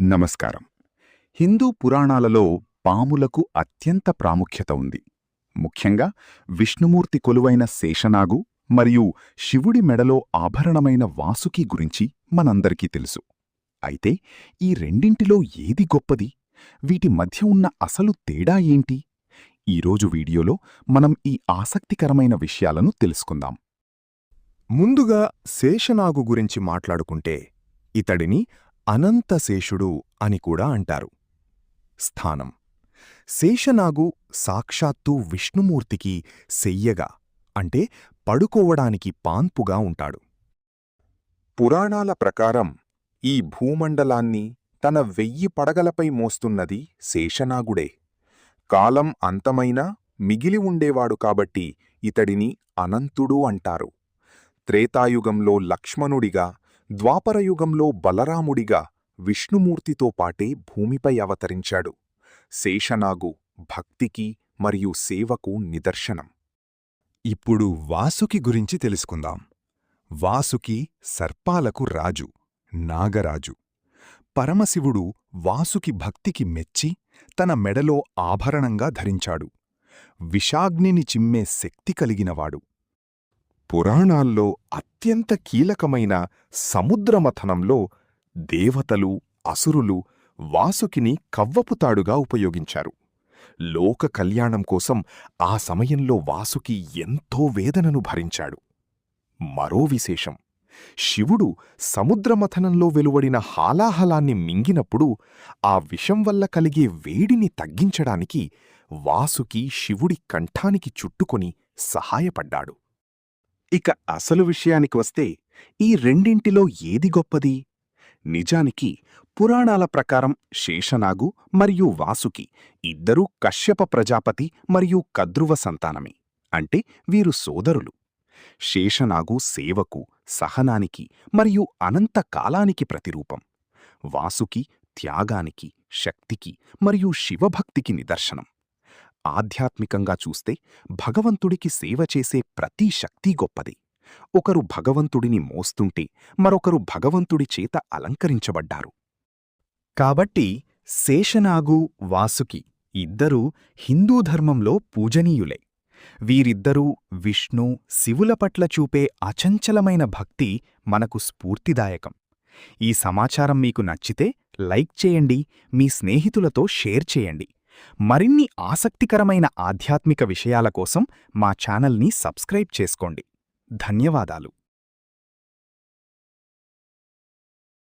నమస్కారం. హిందూ పురాణాలలో పాములకు అత్యంత ప్రాముఖ్యత ఉంది. ముఖ్యంగా విష్ణుమూర్తి కొలువైన శేషనాగు మరియు శివుడి మెడలో ఆభరణమైన వాసుకి గురించి మనందరికీ తెలుసు. అయితే ఈ రెండింటిలో ఏది గొప్పది? వీటి మధ్య ఉన్న అసలు తేడా ఏంటి? ఈరోజు వీడియోలో మనం ఈ ఆసక్తికరమైన విషయాలను తెలుసుకుందాం. ముందుగా శేషనాగు గురించి మాట్లాడుకుంటే ఇతడిని అనంతశేషుడు అని కూడా అంటారు. స్థానం: శేషనాగు సాక్షాత్తు విష్ణుమూర్తికి శయ్యగా అంటే పడుకోవడానికి పాన్పుగా ఉంటాడు. పురాణాల ప్రకారం ఈ భూమండలాన్ని తన 1000 పడగలపై మోస్తున్నది శేషనాగుడే. కాలం అంతమైనా మిగిలి ఉండేవాడు కాబట్టి ఇతడిని అనంతుడు అంటారు. త్రేతాయుగంలో లక్ష్మణుడిగా, ద్వాపరయుగంలో బలరాముడిగా విష్ణుమూర్తితో పాటే భూమిపై అవతరించాడు. శేషనాగు భక్తికి మరియు సేవకు నిదర్శనం. ఇప్పుడు వాసుకి గురించి తెలుసుకుందాం. వాసుకి సర్పాలకు రాజు, నాగరాజు. పరమశివుడు వాసుకి భక్తికి మెచ్చి తన మెడలో ఆభరణంగా ధరించాడు. విషాగ్నిని చిమ్మే శక్తి కలిగినవాడు. పురాణాల్లో అత్యంత కీలకమైన సముద్రమథనంలో దేవతలు, అసురులు వాసుకిని కవ్వపుతాడుగా ఉపయోగించారు. లోక కళ్యాణం కోసం ఆ సమయంలో వాసుకి ఎంతో వేదనను భరించాడు. మరో విశేషం: శివుడు సముద్రమథనంలో వెలువడిన హాలాహలాన్ని మింగినప్పుడు ఆ విషం వల్ల కలిగే వేడిని తగ్గించడానికి వాసుకి శివుడి కంఠానికి చుట్టుకొని సహాయపడ్డాడు. ఇక అసలు విషయానికి వస్తే ఈ రెండింటిలో ఏది గొప్పది? నిజానికి పురాణాల ప్రకారం శేషనాగు మరియు వాసుకి ఇద్దరూ కశ్యప ప్రజాపతి మరియు కద్రువ సంతానమే. అంటే వీరు సోదరులు. శేషనాగు సేవకు, సహనానికి మరియు అనంత కాలానికి ప్రతిరూపం. వాసుకి త్యాగానికి, శక్తికి మరియు శివభక్తికి నిదర్శనం. ఆధ్యాత్మికంగా చూస్తే భగవంతుడికి సేవ చేసే ప్రతి శక్తి గొప్పది. ఒకరు భగవంతుడిని మోస్తుంటే మరొకరు భగవంతుడి చేత అలంకరించబడ్డారు. కాబట్టి శేషనాగు, వాసుకి ఇద్దరూ హిందూ ధర్మంలో పూజనీయులే. వీరిద్దరూ విష్ణు, శివుల పట్ల చూపే అచంచలమైన భక్తి మనకు స్ఫూర్తిదాయకం. ఈ సమాచారం మీకు నచ్చితే లైక్ చేయండి, మీ స్నేహితులతో షేర్ చేయండి. మరిన్ని ఆసక్తికరమైన ఆధ్యాత్మిక విషయాల కోసం మా ఛానల్ని సబ్స్క్రైబ్ చేసుకోండి. ధన్యవాదాలు.